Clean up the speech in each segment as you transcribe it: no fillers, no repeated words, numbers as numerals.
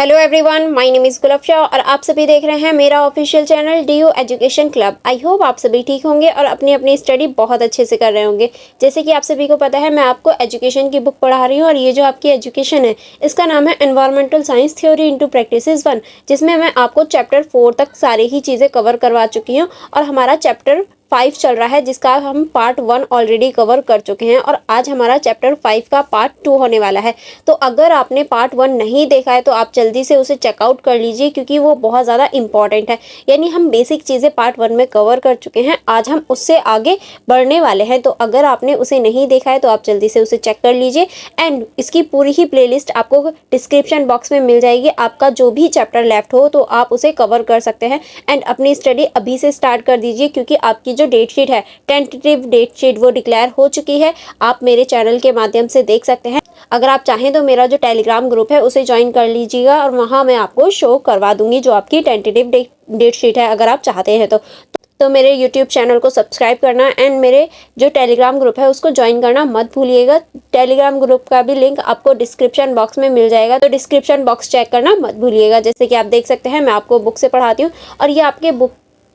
Hello everyone, my name is Gulfsha और आप सभी देख रहे हैं मेरा official channel DU education club. I hope आप सभी ठीक होंगे और अपनी अपनी स्टडी बहुत अच्छे से कर रहे होंगे। जैसे कि आप सभी को पता है, मैं आपको एजुकेशन की बुक पढ़ा रही हूँ और ये जो आपकी एजुकेशन है इसका नाम है environmental science theory into practices 1, जिसमें मैं आपको चैप्टर 4 तक सारी ही चीज़ें कवर करवा चुकी हूँ और हमारा चैप्टर 5 चल रहा है, जिसका हम पार्ट 1 ऑलरेडी कवर कर चुके हैं और आज हमारा चैप्टर 5 का पार्ट 2 होने वाला है। तो अगर आपने पार्ट 1 नहीं देखा है तो आप जल्दी से उसे चेकआउट कर लीजिए, क्योंकि वो बहुत ज़्यादा इंपॉर्टेंट है। यानी हम बेसिक चीज़ें पार्ट 1 में कवर कर चुके हैं, आज हम उससे आगे बढ़ने वाले हैं। तो अगर आपने उसे नहीं देखा है तो आप जल्दी से उसे चेक कर लीजिए एंड इसकी पूरी ही प्लेलिस्ट आपको डिस्क्रिप्शन बॉक्स में मिल जाएगी। आपका जो भी चैप्टर लेफ्ट हो तो आप उसे कवर कर सकते हैं एंड अपनी स्टडी अभी से स्टार्ट कर दीजिए, क्योंकि आपकी जो डेट शीट है, टेंटेटिव डेट शीट, वो डिक्लेयर हो चुकी है। आप मेरे चैनल के माध्यम से देख सकते हैं। अगर आप चाहें तो मेरा जो टेलीग्राम ग्रुप है उसे ज्वाइन कर लीजिएगा और वहां मैं आपको शो करवा दूंगी जो आपकी टेंटेटिव डेट शीट है, अगर आप चाहते हैं तो मेरे यूट्यूब चैनल को सब्सक्राइब करना एंड मेरे जो टेलीग्राम ग्रुप है उसको ज्वाइन करना मत भूलिएगा। टेलीग्राम ग्रुप का भी लिंक आपको डिस्क्रिप्शन बॉक्स में मिल जाएगा, तो डिस्क्रिप्शन बॉक्स चेक करना मत भूलिएगा। जैसे कि आप देख सकते हैं, मैं आपको बुक से पढ़ाती हूँ और ये आपके बुक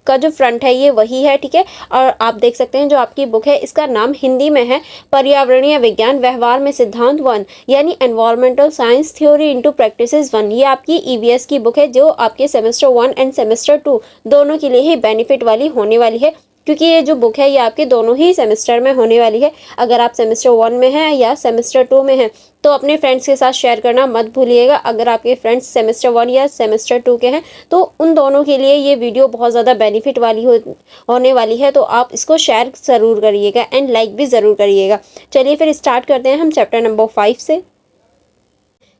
का जो फ्रंट है ये वही है, ठीक है। और आप देख सकते हैं जो आपकी बुक है इसका नाम हिंदी में है पर्यावरणीय विज्ञान व्यवहार में सिद्धांत 1, यानी environmental science theory into practices 1। ये आपकी ईवीएस की बुक है जो आपके सेमेस्टर 1 एंड सेमेस्टर 2 दोनों के लिए ही बेनिफिट वाली होने वाली है, क्योंकि ये जो बुक है ये आपके दोनों ही सेमेस्टर में होने वाली है। अगर आप सेमेस्टर 1 में हैं या सेमेस्टर 2 में हैं तो अपने फ्रेंड्स के साथ शेयर करना मत भूलिएगा। अगर आपके फ्रेंड्स सेमेस्टर 1 या सेमेस्टर 2 के हैं तो उन दोनों के लिए ये वीडियो बहुत ज़्यादा बेनिफिट वाली होने वाली है, तो आप इसको शेयर ज़रूर करिएगा एंड लाइक भी ज़रूर करिएगा। चलिए फिर स्टार्ट करते हैं हम चैप्टर नंबर 5 से।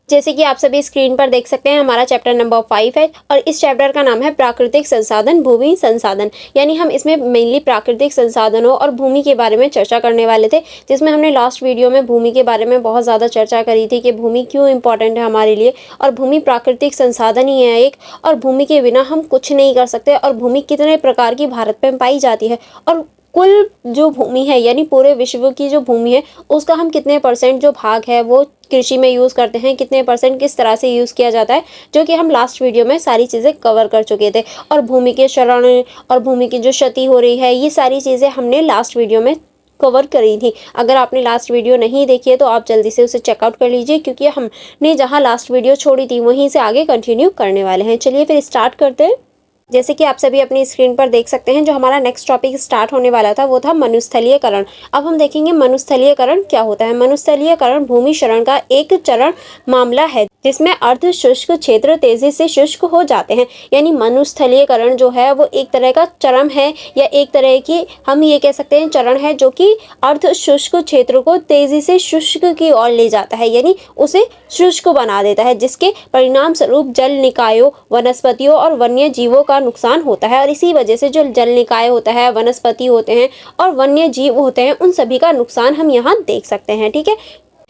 जैसे कि आप सभी स्क्रीन पर देख सकते हैं, हमारा चैप्टर नंबर 5 है और इस चैप्टर का नाम है प्राकृतिक संसाधन, भूमि संसाधन। यानी हम इसमें मेनली प्राकृतिक संसाधनों और भूमि के बारे में चर्चा करने वाले थे, जिसमें हमने लास्ट वीडियो में भूमि के बारे में बहुत ज़्यादा चर्चा करी थी कि भूमि क्यों इंपॉर्टेंट है हमारे लिए, और भूमि प्राकृतिक संसाधन ही है एक, और भूमि के बिना हम कुछ नहीं कर सकते, और भूमि कितने प्रकार की भारत में पाई जाती है, और कुल जो भूमि है यानी पूरे विश्व की जो भूमि है उसका हम कितने परसेंट जो भाग है वो कृषि में यूज़ करते हैं, कितने परसेंट किस तरह से यूज़ किया जाता है, जो कि हम लास्ट वीडियो में सारी चीज़ें कवर कर चुके थे। और भूमि के क्षरण और भूमि की जो क्षति हो रही है, ये सारी चीज़ें हमने लास्ट वीडियो में कवर करी थी। अगर आपने लास्ट वीडियो नहीं देखी है तो आप जल्दी से उसे चेकआउट कर लीजिए, क्योंकि हमने जहाँ लास्ट वीडियो छोड़ी थी वहीं से आगे कंटिन्यू करने वाले हैं। चलिए फिर स्टार्ट करते हैं। जैसे कि आप सभी अपनी स्क्रीन पर देख सकते हैं, जो हमारा नेक्स्ट टॉपिक स्टार्ट होने वाला था वो था मनुस्थलीयकरण। अब हम देखेंगे मनुस्थलीयकरण क्या होता है। मनुस्थलीयकरण भूमि क्षरण का एक चरण मामला है जिसमें अर्ध शुष्क क्षेत्र तेजी से शुष्क हो जाते हैं। यानी मनुस्थलीयकरण जो है वो एक तरह का चरण है, या एक तरह की हम ये कह सकते हैं चरण है, जो कि अर्ध शुष्क क्षेत्र को तेजी से शुष्क की ओर ले जाता है, यानी उसे शुष्क बना देता है, जिसके परिणाम स्वरूप जल निकायों, वनस्पतियों और वन्य जीवों का नुकसान होता है। और इसी वजह से जो जल निकाय होता है, वनस्पति होते हैं और वन्य जीव होते हैं, उन सभी का नुकसान हम यहाँ देख सकते हैं, ठीक है।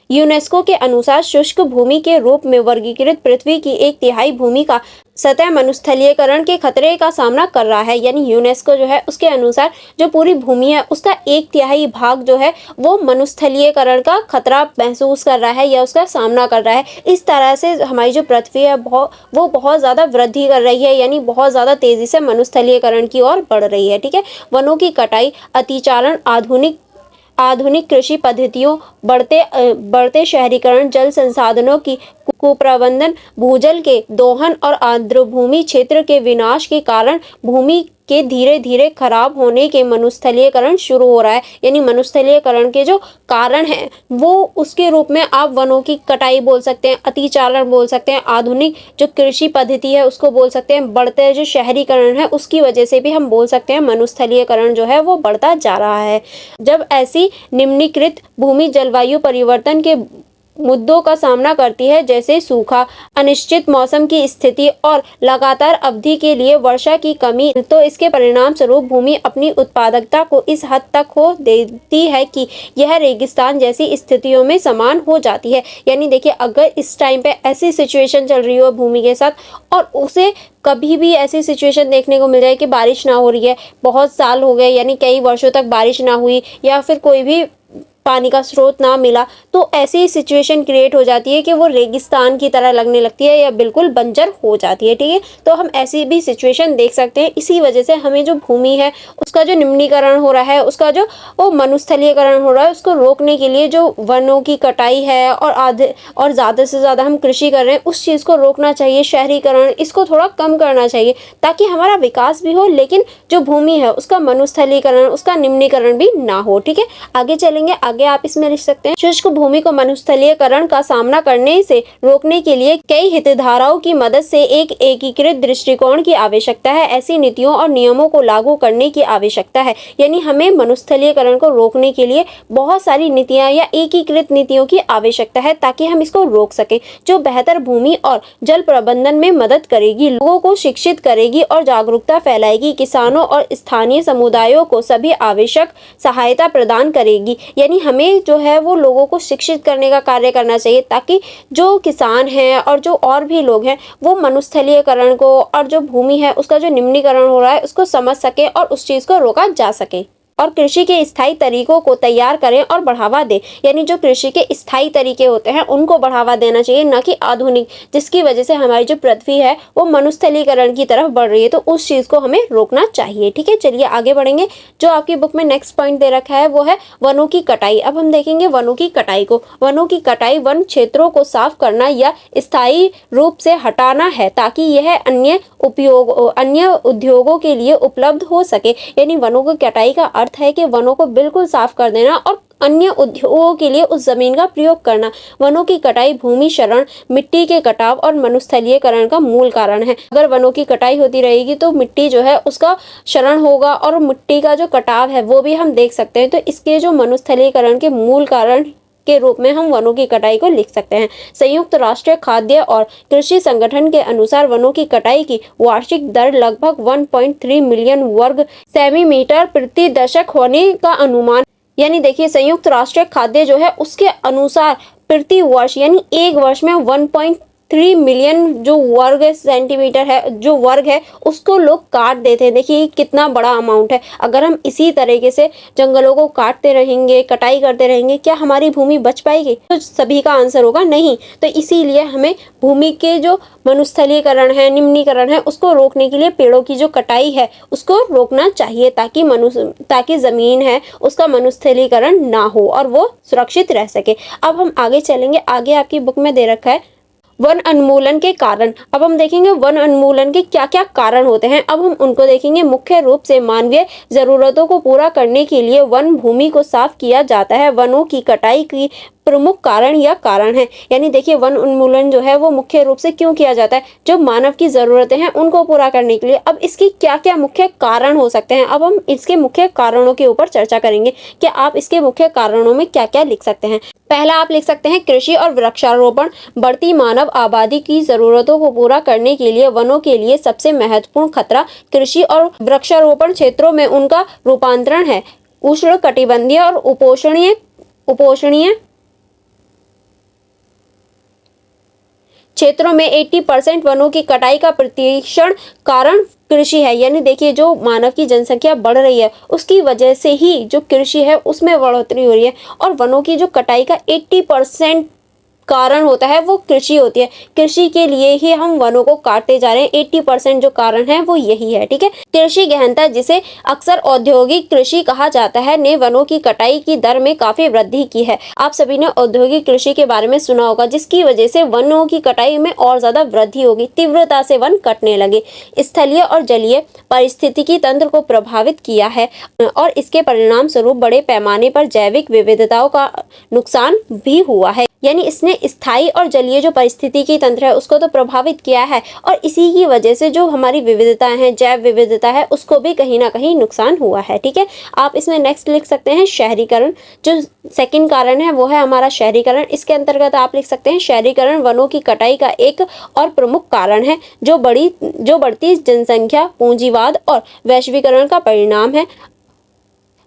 यूनेस्को के अनुसार शुष्क भूमि के रूप में वर्गीकृत पृथ्वी की 1/3 भूमि का सतह मनुस्थलीयकरण के खतरे का सामना कर रहा है। यानी यूनेस्को जो है उसके अनुसार जो पूरी भूमि है उसका 1/3 भाग जो है वो मनुस्थलीयकरण का खतरा महसूस कर रहा है या उसका सामना कर रहा है। इस तरह से हमारी जो पृथ्वी है वो बहुत ज़्यादा वृद्धि कर रही है, यानी बहुत ज़्यादा तेज़ी से मनुस्थलीयकरण की ओर बढ़ रही है, ठीक है। वनों की कटाई, अतिचारण, आधुनिक कृषि पद्धतियों, बढ़ते शहरीकरण, जल संसाधनों की कुप्रबंधन, भूजल के दोहन और आर्द्रभूमि क्षेत्र के विनाश के कारण भूमि के धीरे धीरे खराब होने के मनुस्थलीयकरण शुरू हो रहा है। यानी मनुस्थलीयकरण के जो कारण हैं वो उसके रूप में आप वनों की कटाई बोल सकते हैं, अतिचारण बोल सकते हैं, आधुनिक जो कृषि पद्धति है उसको बोल सकते हैं, बढ़ते जो शहरीकरण है उसकी वजह से भी हम बोल सकते हैं मनुस्थलीयकरण जो है वो बढ़ता जा रहा है। जब ऐसी निम्नीकृत भूमि जलवायु परिवर्तन के मुद्दों का सामना करती है, जैसे सूखा, अनिश्चित मौसम की स्थिति और लगातार अवधि के लिए वर्षा की कमी, तो इसके परिणाम स्वरूप भूमि अपनी उत्पादकता को इस हद तक खो देती है कि यह रेगिस्तान जैसी स्थितियों में समान हो जाती है। यानी देखिए, अगर इस टाइम पे ऐसी सिचुएशन चल रही हो भूमि के साथ और उसे कभी भी ऐसी सिचुएशन देखने को मिल जाए कि बारिश ना हो रही है, बहुत साल हो गए यानी कई वर्षों तक बारिश ना हुई, या फिर कोई भी पानी का स्रोत ना मिला, तो ऐसी सिचुएशन क्रिएट हो जाती है कि वो रेगिस्तान की तरह लगने लगती है या बिल्कुल बंजर हो जाती है। ठीक है, तो हम ऐसी भी सिचुएशन देख सकते हैं। इसी वजह से हमें जो भूमि है उसका जो निम्नीकरण हो रहा है, उसका जो वो मनुस्थलीकरण हो रहा है, उसको रोकने के लिए जो वनों की कटाई है और ज़्यादा से ज़्यादा हम कृषि कर रहे हैं, उस चीज़ को रोकना चाहिए। शहरीकरण इसको थोड़ा कम करना चाहिए ताकि हमारा विकास भी हो, लेकिन जो भूमि है उसका मनुस्थलीकरण, उसका निम्नीकरण भी ना हो। ठीक है, आगे चलेंगे। आगे आप इसमें लिख सकते हैं, शुष्क भूमि को मनुस्थलीकरण का सामना करने से रोकने के लिए कई हितधाराओं की मदद से एक एकीकृत दृष्टिकोण की आवश्यकता है। ऐसी नीतियों और नियमों को लागू करने की आवश्यकता है। यानी हमें मनुस्थलीकरण को रोकने के लिए बहुत सारी नीतियां या एकीकृत नीतियों की आवश्यकता है ताकि हम इसको रोक सकें, जो बेहतर भूमि और जल प्रबंधन में मदद करेगी, लोगों को शिक्षित करेगी और जागरूकता फैलाएगी, किसानों और स्थानीय समुदायों को सभी आवश्यक सहायता प्रदान करेगी। यानी हमें जो है वो लोगों को शिक्षित करने का कार्य करना चाहिए ताकि जो किसान हैं और जो और भी लोग हैं वो मनुस्थलीकरण को और जो भूमि है उसका जो निम्नीकरण हो रहा है उसको समझ सके और उस चीज़ को रोका जा सके। और कृषि के स्थायी तरीकों को तैयार करें और बढ़ावा दें। यानी जो कृषि के स्थायी तरीके होते हैं उनको बढ़ावा देना चाहिए, न कि आधुनिक, जिसकी वजह से हमारी जो पृथ्वी है वो मनुस्थलीकरण की तरफ बढ़ रही है, तो उस चीज़ को हमें रोकना चाहिए। ठीक है, चलिए आगे बढ़ेंगे। जो आपकी बुक में नेक्स्ट पॉइंट दे रखा है वो है वनों की कटाई। अब हम देखेंगे वनों की कटाई को। वनों की कटाई वन क्षेत्रों को साफ करना या स्थायी रूप से हटाना है ताकि यह अन्य उद्योगों के लिए उपलब्ध हो सके। यानी वनों की कटाई का अर्थ है कि वनों को बिल्कुल साफ कर देना और अन्य उद्योगों के लिए उस जमीन का प्रयोग करना। वनों की कटाई भूमि क्षरण, मिट्टी के कटाव और मनुस्थलीकरण का मूल कारण है। अगर वनों की कटाई होती रहेगी तो मिट्टी जो है उसका क्षरण होगा और मिट्टी का जो कटाव है वो भी हम देख सकते हैं। तो इसके जो मनुस्थलीकरण के मूल कारण के रूप में हम वनों की कटाई को लिख सकते हैं। संयुक्त राष्ट्र खाद्य और कृषि संगठन के अनुसार वनों की कटाई की वार्षिक दर लगभग 1.3 मिलियन वर्ग सेंटीमीटर प्रति दशक होने का अनुमान। यानी देखिए, संयुक्त राष्ट्र खाद्य जो है उसके अनुसार प्रति वर्ष यानी एक वर्ष में 1.3 मिलियन जो वर्ग सेंटीमीटर है, जो वर्ग है उसको लोग काट देते हैं। देखिए कितना बड़ा अमाउंट है। अगर हम इसी तरीके से जंगलों को काटते रहेंगे, कटाई करते रहेंगे, क्या हमारी भूमि बच पाएगी? तो सभी का आंसर होगा नहीं। तो इसीलिए हमें भूमि के जो मनुस्थलीकरण है, निम्नीकरण है, उसको रोकने के लिए पेड़ों की जो कटाई है उसको रोकना चाहिए ताकि जमीन है उसका मनुस्थलीकरण ना हो और वो सुरक्षित रह सके। अब हम आगे चलेंगे। आगे आपकी बुक में दे रखा है वन उन्मूलन के कारण। अब हम देखेंगे वन उन्मूलन के क्या क्या कारण होते हैं। अब हम उनको देखेंगे। मुख्य रूप से मानवीय जरूरतों को पूरा करने के लिए वन भूमि को साफ किया जाता है। वनों की कटाई की प्रमुख कारण है। यानी देखिए, वन उन्मूलन जो है वो मुख्य रूप से क्यों किया जाता है? जो मानव की ज़रूरतें हैं उनको पूरा करने के लिए। अब इसकी क्या क्या मुख्य कारण हो सकते हैं, अब हम इसके मुख्य कारणों के ऊपर चर्चा करेंगे कि आप इसके मुख्य कारणों में क्या क्या लिख सकते हैं। पहला आप लिख सकते हैं कृषि और वृक्षारोपण। बढ़ती मानव आबादी की ज़रूरतों को पूरा करने के लिए वनों के लिए सबसे महत्वपूर्ण खतरा कृषि और वृक्षारोपण क्षेत्रों में उनका रूपांतरण है। उष्णकटिबंधीय और उपोष्णीय क्षेत्रों में 80% वनों की कटाई का प्रतिशत कारण कृषि है। यानी देखिए, जो मानव की जनसंख्या बढ़ रही है उसकी वजह से ही जो कृषि है उसमें बढ़ोतरी हो रही है और वनों की जो कटाई का 80% कारण होता है वो कृषि होती है। कृषि के लिए ही हम वनों को काटते जा रहे हैं। 80% जो कारण है वो यही है। ठीक है, कृषि गहनता, जिसे अक्सर औद्योगिक कृषि कहा जाता है, ने वनों की कटाई की दर में काफी वृद्धि की है। आप सभी ने औद्योगिक कृषि के बारे में सुना होगा, जिसकी वजह से वनों की कटाई में और ज्यादा वृद्धि होगी, तीव्रता से वन कटने लगे। स्थलीय और जलीय पारिस्थितिकी तंत्र को प्रभावित किया है और इसके परिणाम स्वरूप बड़े पैमाने पर जैविक विविधताओं का नुकसान भी हुआ है। यानी इसने स्थायी और जलीय जो पारिस्थितिकी तंत्र है उसको तो प्रभावित किया है और इसी की वजह से जो हमारी विविधताएं हैं, जैव विविधता है, उसको भी कहीं ना कहीं नुकसान हुआ है। ठीक है, आप इसमें नेक्स्ट लिख सकते हैं शहरीकरण। जो सेकंड कारण है वो है हमारा शहरीकरण। इसके अंतर्गत आप लिख सकते हैं शहरीकरण वनों की कटाई का एक और प्रमुख कारण है, जो बढ़ती जनसंख्या, पूंजीवाद और वैश्वीकरण का परिणाम है।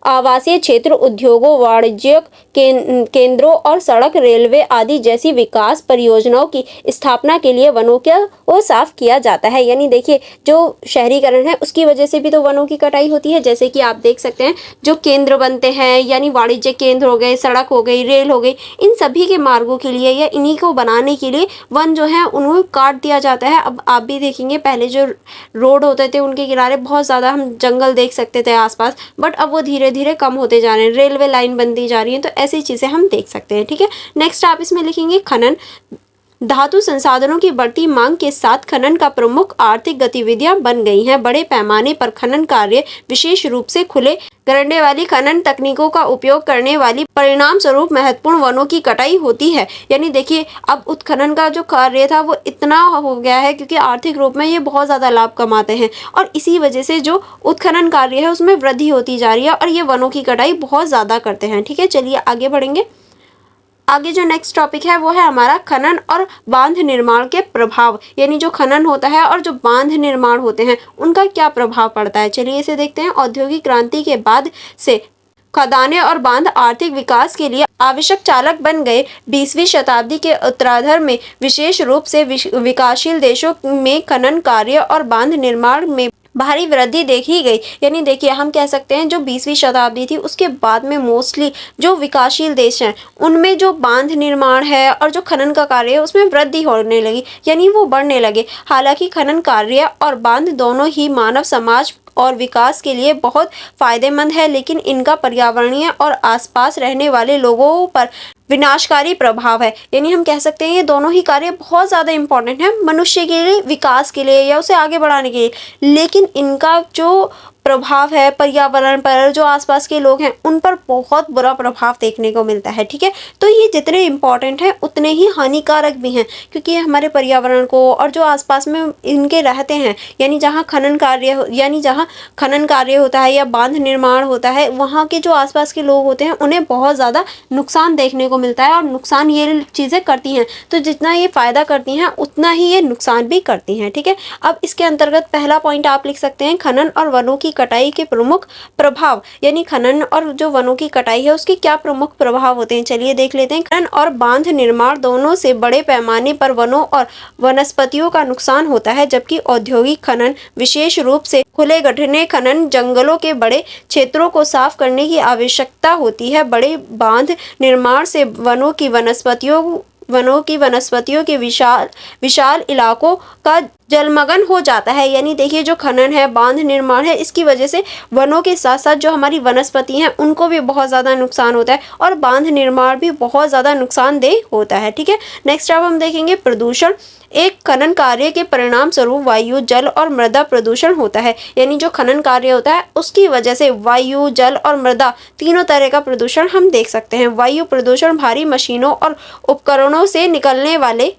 आवासीय क्षेत्र, उद्योगों, वाणिज्यिक केंद्रों और सड़क, रेलवे आदि जैसी विकास परियोजनाओं की स्थापना के लिए वनों को साफ किया जाता है। यानी देखिए, जो शहरीकरण है उसकी वजह से भी तो वनों की कटाई होती है। जैसे कि आप देख सकते हैं, जो केंद्र बनते हैं, यानी वाणिज्यिक केंद्र हो गए, सड़क हो गई, रेल हो गई, इन सभी के मार्गों के लिए या इन्हीं को बनाने के लिए वन जो है उन्हें काट दिया जाता है। अब आप भी देखेंगे, पहले जो रोड होते थे उनके किनारे बहुत ज़्यादा हम जंगल देख सकते थे आसपास, बट अब वो धीरे धीरे कम होते जा रहे हैं, रेलवे लाइन बनती जा रही है, तो ऐसी चीज़ें हम देख सकते हैं। ठीक है, नेक्स्ट आप इसमें लिखेंगे खनन। धातु संसाधनों की बढ़ती मांग के साथ खनन का प्रमुख आर्थिक गतिविधियां बन गई हैं। बड़े पैमाने पर खनन कार्य, विशेष रूप से खुले करने वाली खनन तकनीकों का उपयोग करने वाली, परिणाम स्वरूप महत्वपूर्ण वनों की कटाई होती है। यानी देखिए, अब उत्खनन का जो कार्य था वो इतना हो गया है क्योंकि आर्थिक रूप में ये बहुत ज़्यादा लाभ कमाते हैं, और इसी वजह से जो उत्खनन कार्य है उसमें वृद्धि होती जा रही है और ये वनों की कटाई बहुत ज़्यादा करते हैं। ठीक है, चलिए आगे बढ़ेंगे। आगे जो नेक्स्ट टॉपिक है वो है हमारा खनन और बांध निर्माण के प्रभाव। यानी जो खनन होता है और जो बांध निर्माण होते हैं उनका क्या प्रभाव पड़ता है, चलिए इसे देखते हैं। औद्योगिक क्रांति के बाद से खदानें और बांध आर्थिक विकास के लिए आवश्यक चालक बन गए। 20वीं शताब्दी के उत्तरार्ध में विशेष रूप से विकासशील देशों में खनन कार्य और बांध निर्माण में भारी वृद्धि देखी गई। यानी देखिए, हम कह सकते हैं जो 20वीं शताब्दी थी उसके बाद में मोस्टली जो विकासशील देश हैं उनमें जो बांध निर्माण है और जो खनन का कार्य है उसमें वृद्धि होने लगी, यानी वो बढ़ने लगे। हालांकि खनन कार्य और बांध दोनों ही मानव समाज और विकास के लिए बहुत फायदेमंद है, लेकिन इनका पर्यावरणीय और आसपास रहने वाले लोगों पर विनाशकारी प्रभाव है। यानी हम कह सकते हैं ये दोनों ही कार्य बहुत ज़्यादा इंपॉर्टेंट है मनुष्य के लिए, विकास के लिए या उसे आगे बढ़ाने के लिए, लेकिन इनका जो प्रभाव है पर्यावरण पर, जो आसपास के लोग हैं उन पर बहुत बुरा प्रभाव देखने को मिलता है। ठीक है, तो ये जितने इम्पॉर्टेंट हैं उतने ही हानिकारक भी हैं, क्योंकि ये हमारे पर्यावरण को और जो आसपास में इनके रहते हैं, यानी जहाँ खनन कार्य होता है या बांध निर्माण होता है, वहाँ के जो आसपास के लोग होते हैं उन्हें बहुत ज़्यादा नुकसान देखने को मिलता है, और नुकसान ये चीज़ें करती हैं। तो जितना ये फ़ायदा करती हैं उतना ही ये नुकसान भी करती हैं। ठीक है, अब इसके अंतर्गत पहला पॉइंट आप लिख सकते हैं, खनन और वनों की कटाई के प्रमुख प्रभाव। यानी खनन और जो वनों की कटाई है उसके क्या प्रमुख प्रभाव होते हैं, चलिए देख लेते हैं। खनन और बांध निर्माण दोनों से बड़े पैमाने पर वनों और वनस्पतियों का नुकसान होता है, जबकि औद्योगिक खनन, विशेष रूप से खुले गड्ढे खनन, जंगलों के बड़े क्षेत्रों को साफ करने की आवश्यकता होती है। बड़े बांध निर्माण से वनों की वनस्पतियों के विशाल इलाकों का जलमग्न हो जाता है। यानी देखिए, जो खनन है, बांध निर्माण है, इसकी वजह से वनों के साथ साथ जो हमारी वनस्पति हैं उनको भी बहुत ज़्यादा नुकसान होता है, और बांध निर्माण भी बहुत ज़्यादा नुकसानदेह होता है। ठीक है, नेक्स्ट अब हम देखेंगे प्रदूषण। एक खनन कार्य के परिणाम स्वरूप वायु, जल और मृदा प्रदूषण होता है। यानी जो खनन कार्य होता है उसकी वजह से वायु, जल और मृदा तीनों तरह का प्रदूषण हम देख सकते हैं। वायु प्रदूषण भारी मशीनों और उपकरणों से निकलने वाले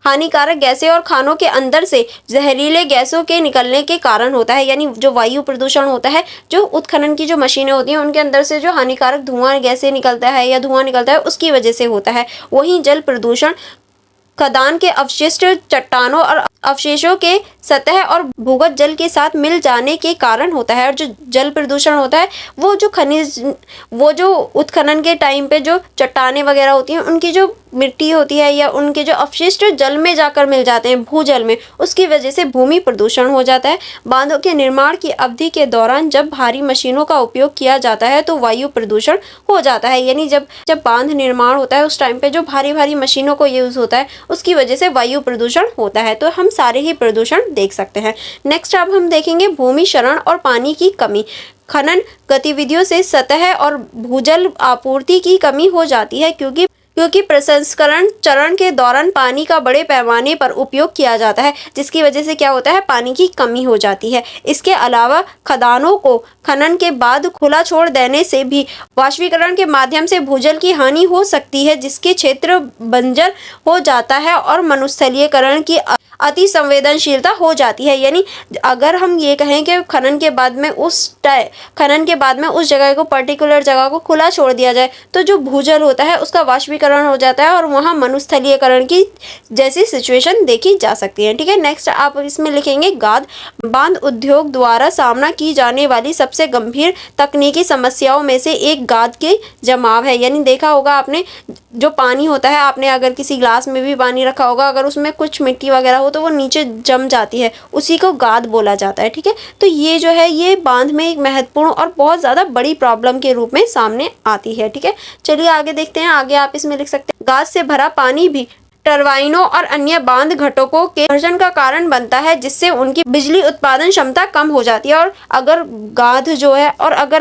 हानिकारक गैसें और खानों के अंदर से जहरीले गैसों के निकलने के कारण होता है। यानी जो वायु प्रदूषण होता है, जो उत्खनन की जो मशीनें होती हैं उनके अंदर से जो हानिकारक धुआं गैसें निकलता है या धुआं निकलता है उसकी वजह से होता है। वहीं जल प्रदूषण खदान के अवशिष्ट, चट्टानों और अवशेषों के सतह और भूगत जल के साथ मिल जाने के कारण होता है। और जो जल प्रदूषण होता है वो जो उत्खनन के टाइम पे जो चट्टानें वगैरह होती हैं उनकी जो मिट्टी होती है या उनके जो अवशिष्ट जल में जाकर मिल जाते हैं, भूजल में, उसकी वजह से भूमि प्रदूषण हो जाता है। बांधों के निर्माण की अवधि के दौरान जब भारी मशीनों का उपयोग किया जाता है तो वायु प्रदूषण हो जाता है। यानी जब बांध निर्माण होता है उस टाइम पे जो भारी मशीनों को यूज़ होता है उसकी वजह से वायु प्रदूषण होता है। तो हम सारे ही प्रदूषण देख सकते हैं। नेक्स्ट अब हम देखेंगे भूमि क्षरण और पानी की कमी। खनन गतिविधियों से सतह और भूजल आपूर्ति की कमी हो जाती है, क्योंकि प्रसंस्करण चरण के दौरान पानी का बड़े पैमाने पर उपयोग किया जाता है, जिसकी वजह से क्या होता है, पानी की कमी हो जाती है। इसके अलावा खदानों को खनन के बाद खुला छोड़ देने से भी वाष्पीकरण के माध्यम से भूजल की हानि हो सकती है, जिसके क्षेत्र बंजर हो जाता है और मरुस्थलीकरण की अति संवेदनशीलता हो जाती है। यानी अगर हम ये कहें कि खनन के बाद में उस जगह को, पर्टिकुलर जगह को खुला छोड़ दिया जाए तो जो भूजल होता है उसका वाष्पीकरण हो जाता है और वहाँ मरुस्थलीकरण की जैसी सिचुएशन देखी जा सकती है। ठीक है, नेक्स्ट आप इसमें लिखेंगे गाद। बांध उद्योग द्वारा सामना की जाने वाली सबसे गंभीर तकनीकी समस्याओं में से एक गाद के जमाव है। यानी देखा होगा आपने, जो पानी होता है, आपने अगर किसी ग्लास में भी पानी रखा होगा, अगर उसमें कुछ मिट्टी वगैरह हो तो वो नीचे जम जाती है, उसी को गाद बोला जाता है। ठीक है, तो ये जो है ये बांध में एक महत्वपूर्ण और बहुत ज़्यादा बड़ी प्रॉब्लम के रूप में सामने आती है। ठीक है, चलिए आगे देखते हैं। आगे आप इसमें लिख सकते हैं गाद से भरा पानी भी टरबाइनों और अन्य बांध घटकों के घर्षण का कारण बनता है, जिससे उनकी बिजली उत्पादन क्षमता कम हो जाती है। और अगर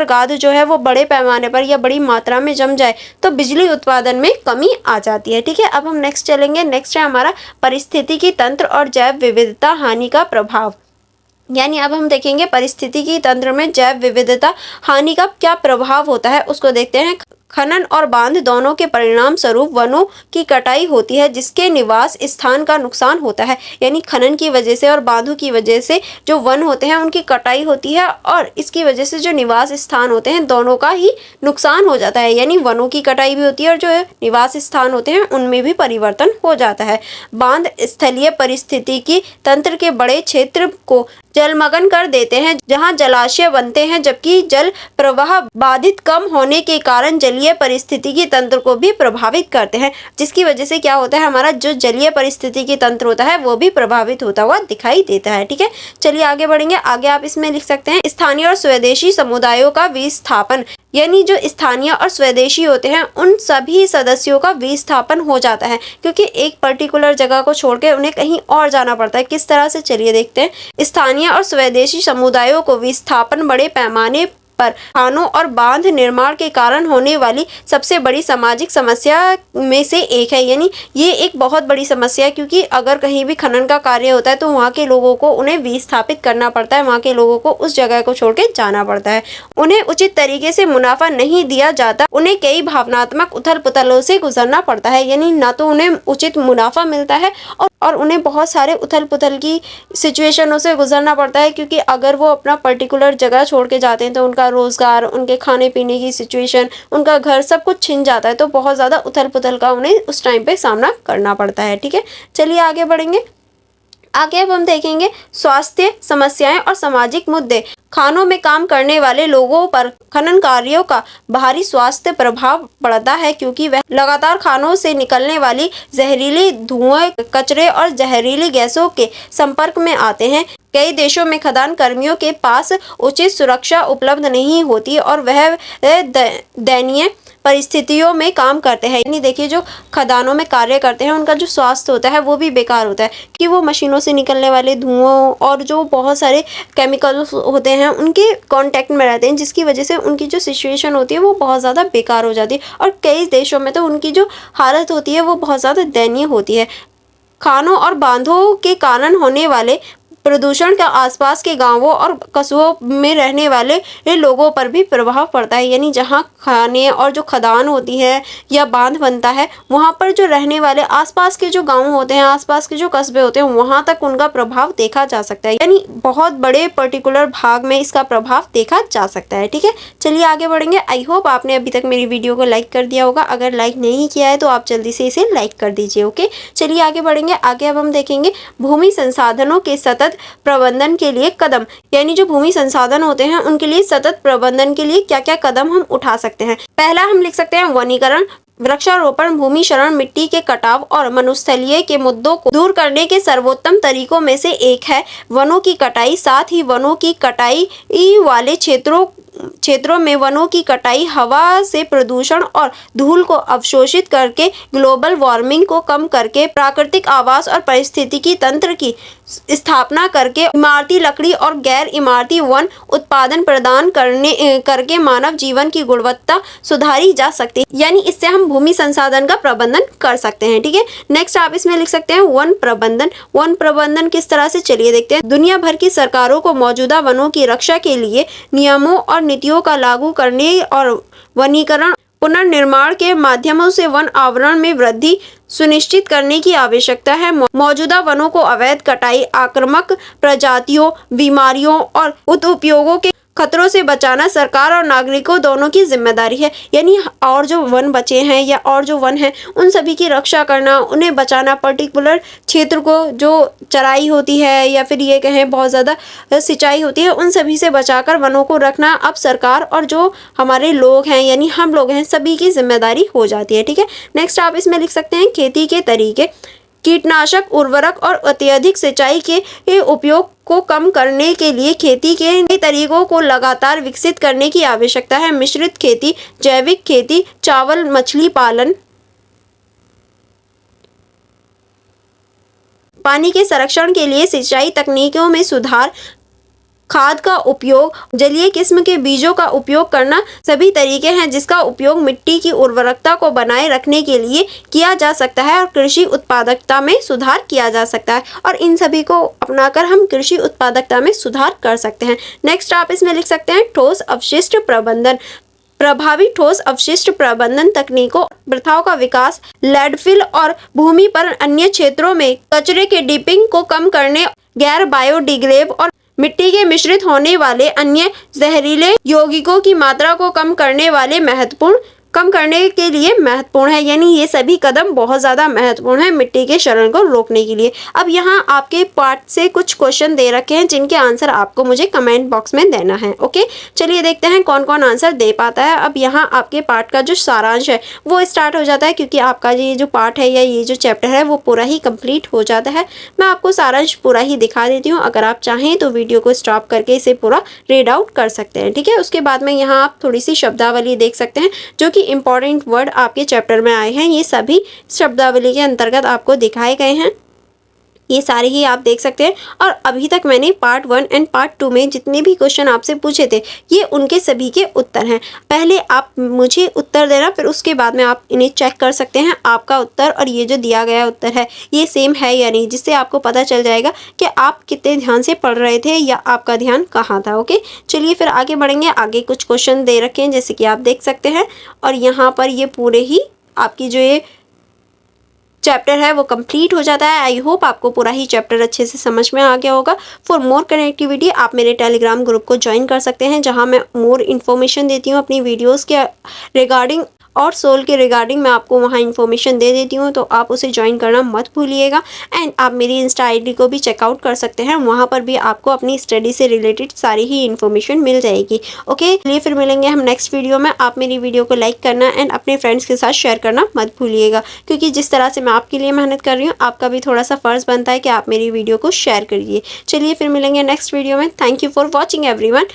गाद जो है वो बड़े पैमाने पर या बड़ी मात्रा में जम जाए तो बिजली उत्पादन में कमी आ जाती है। ठीक है, अब हम नेक्स्ट चलेंगे। नेक्स्ट है हमारा पारिस्थितिकी तंत्र और जैव विविधता हानि का प्रभाव। यानी अब हम देखेंगे पारिस्थितिकी तंत्र में जैव विविधता हानि का क्या प्रभाव होता है, उसको देखते हैं। खनन और बांध दोनों के परिणाम स्वरूप वनों की कटाई होती है, जिसके निवास स्थान का नुकसान होता है। यानी खनन की वजह से और बांधों की वजह से जो वन होते हैं उनकी कटाई होती है और इसकी वजह से जो निवास स्थान होते हैं दोनों का ही नुकसान हो जाता है। यानी वनों की कटाई भी होती है और जो निवास स्थान होते हैं उनमें भी परिवर्तन हो जाता है। बांध स्थलीय पारिस्थितिकी तंत्र के बड़े क्षेत्र को जलमग्न कर देते हैं, जहां जलाशय बनते हैं, जबकि जल प्रवाह बाधित कम होने के कारण जलीय पारिस्थितिकी तंत्र को भी प्रभावित करते हैं, जिसकी वजह से क्या होता है, हमारा जो जलीय पारिस्थितिकी तंत्र होता है वो भी प्रभावित होता हुआ दिखाई देता है। ठीक है, चलिए आगे बढ़ेंगे। आगे आप इसमें लिख सकते हैं स्थानीय और स्वदेशी समुदायों का विस्थापन। यानी जो स्थानीय और स्वदेशी होते हैं उन सभी सदस्यों का विस्थापन हो जाता है, क्योंकि एक पर्टिकुलर जगह को छोड़ के उन्हें कहीं और जाना पड़ता है। किस तरह से, चलिए देखते हैं। स्थानीय और स्वदेशी समुदायों को विस्थापन बड़े पैमाने पर खानों और बांध निर्माण के कारण होने वाली सबसे बड़ी सामाजिक समस्या में से एक है। यानी ये एक बहुत बड़ी समस्या है, क्योंकि अगर कहीं भी खनन का कार्य होता है तो वहाँ के लोगों को उन्हें विस्थापित करना पड़ता है, वहाँ के लोगों को उस जगह को छोड़ के जाना पड़ता है। उन्हें उचित तरीके से मुनाफा नहीं दिया जाता, उन्हें कई भावनात्मक उथल पुथलों से गुजरना पड़ता है। यानी ना तो उन्हें उचित मुनाफा मिलता है और उन्हें बहुत सारे उथल पुथल की सिचुएशनों से गुजरना पड़ता है, क्योंकि अगर वो अपना पर्टिकुलर जगह छोड़ के जाते हैं तो उनका रोजगार, उनके खाने पीने की सिचुएशन, उनका घर, सब कुछ छिन जाता है। तो बहुत ज़्यादा उथल पुथल का उन्हें उस टाइम पे सामना करना पड़ता है। ठीक है, चलिए आगे बढ़ेंगे। आगे अब हम देखेंगे स्वास्थ्य समस्याएं और सामाजिक मुद्दे। खानों में काम करने वाले लोगों पर खनन कार्यों का बाहरी स्वास्थ्य प्रभाव पड़ता है, क्योंकि वह लगातार खानों से निकलने वाली जहरीली धुएं, कचरे और जहरीली गैसों के संपर्क में आते हैं। कई देशों में खदान कर्मियों के पास उचित सुरक्षा उपलब्ध नहीं होती और वह दयनीय परिस्थितियों में काम करते हैं। यानी देखिए, जो खदानों में कार्य करते हैं उनका जो स्वास्थ्य होता है वो भी बेकार होता है, कि वो मशीनों से निकलने वाले धुओं और जो बहुत सारे केमिकल्स होते हैं उनके कांटेक्ट में रहते हैं, जिसकी वजह से उनकी जो सिचुएशन होती है वो बहुत ज़्यादा बेकार हो जाती है। और कई देशों में तो उनकी जो हालत होती है वो बहुत ज़्यादा दयनीय होती है। खानों और बांधों के कारण होने वाले प्रदूषण का आसपास के गांवों और कस्बों में रहने वाले लोगों पर भी प्रभाव पड़ता है। यानी जहां खाने और जो खदान होती है या बांध बनता है, वहां पर जो रहने वाले आसपास के जो गांव होते हैं, आसपास के जो कस्बे होते हैं, वहां तक उनका प्रभाव देखा जा सकता है। यानी बहुत बड़े पर्टिकुलर भाग में इसका प्रभाव देखा जा सकता है। ठीक है, चलिए आगे बढ़ेंगे। आई होप आपने अभी तक मेरी वीडियो को लाइक कर दिया होगा। अगर लाइक नहीं किया है तो आप जल्दी से इसे लाइक कर दीजिए। ओके, चलिए आगे बढ़ेंगे। आगे अब हम देखेंगे भूमि संसाधनों के सतत प्रबंधन के लिए कदम। यानी जो भूमि संसाधन होते हैं उनके लिए सतत प्रबंधन के लिए क्या क्या कदम हम उठा सकते हैं। पहला हम लिख सकते हैं वनीकरण, वृक्षारोपण, भूमि क्षरण, मिट्टी के कटाव और मरुस्थलीय के मुद्दों को दूर करने के सर्वोत्तम तरीकों में से एक है वनों की कटाई। साथ ही वनों की कटाई वाले क्षेत्रों में वनों की कटाई हवा से प्रदूषण और धूल को अवशोषित करके ग्लोबल वार्मिंग को कम करके प्राकृतिक आवास और पारिस्थितिकी तंत्र की स्थापना करके इमारती लकड़ी और गैर इमारती वन उत्पादन प्रदान करके मानव जीवन की गुणवत्ता सुधारी जा सकती है। यानी इससे हम भूमि संसाधन का प्रबंधन कर सकते हैं। ठीक है, नेक्स्ट आप इसमें लिख सकते हैं वन प्रबंधन। वन प्रबंधन किस तरह से, चलिए देखते हैं। दुनिया भर की सरकारों को मौजूदा वनों की रक्षा के लिए नियमों और नीतियों का लागू करने और वनीकरण पुनर्निर्माण के माध्यमों से वन आवरण में वृद्धि सुनिश्चित करने की आवश्यकता है। मौजूदा वनों को अवैध कटाई, आक्रामक प्रजातियों, बीमारियों और उपयोगों के खतरों से बचाना सरकार और नागरिकों दोनों की जिम्मेदारी है। यानी और जो वन बचे हैं या और जो वन हैं उन सभी की रक्षा करना, उन्हें बचाना, पर्टिकुलर क्षेत्र को जो चराई होती है या फिर ये कहें बहुत ज़्यादा सिंचाई होती है, उन सभी से बचाकर वनों को रखना अब सरकार और जो हमारे लोग हैं यानी हम लोग हैं सभी की जिम्मेदारी हो जाती है। ठीक है, नेक्स्ट आप इसमें लिख सकते हैं खेती के तरीके। कीटनाशक, उर्वरक और अत्यधिक सिंचाई के उपयोग को कम करने के लिए खेती के नए तरीकों को लगातार विकसित करने की आवश्यकता है। मिश्रित खेती, जैविक खेती, चावल मछली पालन, पानी के संरक्षण के लिए सिंचाई तकनीकों में सुधार, खाद का उपयोग, जलीय किस्म के बीजों का उपयोग करना सभी तरीके हैं जिसका उपयोग मिट्टी की उर्वरकता को बनाए रखने के लिए किया जा सकता है और कृषि उत्पादकता में सुधार किया जा सकता है और इन सभी को अपनाकर हम कृषि उत्पादकता में सुधार कर सकते हैं। नेक्स्ट आप इसमें लिख सकते हैं ठोस अपशिष्ट प्रबंधन। प्रभावी ठोस अपशिष्ट प्रबंधन तकनीकों, प्रथाओं का विकास, लैंडफिल और भूमि पर अन्य क्षेत्रों में कचरे के डिपिंग को कम करने, गैर बायोडिग्रेडेबल और मिट्टी के मिश्रित होने वाले अन्य जहरीले यौगिकों की मात्रा को कम करने के लिए महत्वपूर्ण है। यानी ये सभी कदम बहुत ज़्यादा महत्वपूर्ण है मिट्टी के क्षरण को रोकने के लिए। अब यहाँ आपके पार्ट से कुछ क्वेश्चन दे रखे हैं जिनके आंसर आपको मुझे कमेंट बॉक्स में देना है। ओके, चलिए देखते हैं कौन कौन आंसर दे पाता है। अब यहाँ आपके पार्ट का जो सारांश है वो स्टार्ट हो जाता है क्योंकि आपका ये जो पार्ट है या ये जो चैप्टर है वो पूरा ही कंप्लीट हो जाता है। मैं आपको सारांश पूरा ही दिखा देती हूँ, अगर आप चाहें तो वीडियो को स्टॉप करके इसे पूरा रीड आउट कर सकते हैं। ठीक है, उसके बाद में यहाँ आप थोड़ी सी शब्दावली देख सकते हैं जो कि इंपॉर्टेंट वर्ड आपके चैप्टर में आए हैं। ये सभी शब्दावली के अंतर्गत आपको दिखाए गए हैं, ये सारे ही आप देख सकते हैं। और अभी तक मैंने पार्ट 1 एंड पार्ट 2 में जितने भी क्वेश्चन आपसे पूछे थे ये उनके सभी के उत्तर हैं। पहले आप मुझे उत्तर देना, फिर उसके बाद में आप इन्हें चेक कर सकते हैं आपका उत्तर और ये जो दिया गया उत्तर है ये सेम है या नहीं, जिससे आपको पता चल जाएगा कि आप कितने ध्यान से पढ़ रहे थे या आपका ध्यान कहाँ था। ओके, चलिए फिर आगे बढ़ेंगे। आगे कुछ क्वेश्चन दे रखे हैं जैसे कि आप देख सकते हैं और यहाँ पर ये पूरे ही आपकी जो ये चैप्टर है वो कंप्लीट हो जाता है। आई होप आपको पूरा ही चैप्टर अच्छे से समझ में आ गया होगा। फॉर मोर कनेक्टिविटी आप मेरे टेलीग्राम ग्रुप को ज्वाइन कर सकते हैं जहां मैं मोर इन्फॉर्मेशन देती हूं अपनी वीडियोस के रिगार्डिंग और सोल के रिगार्डिंग मैं आपको वहाँ इन्फॉर्मेशन दे देती हूँ, तो आप उसे ज्वाइन करना मत भूलिएगा। एंड आप मेरी इंस्टा आईडी को भी चेकआउट कर सकते हैं, वहाँ पर भी आपको अपनी स्टडी से रिलेटेड सारी ही इन्फॉर्मेशन मिल जाएगी। ओके, चलिए फिर मिलेंगे हम नेक्स्ट वीडियो में। आप मेरी वीडियो को लाइक करना एंड अपने फ्रेंड्स के साथ शेयर करना मत भूलिएगा, क्योंकि जिस तरह से मैं आपके लिए मेहनत कर रही हूँ आपका भी थोड़ा सा फ़र्ज़ बनता है कि आप मेरी वीडियो को शेयर करिए। चलिए फिर मिलेंगे नेक्स्ट वीडियो में। Thank you for watching everyone.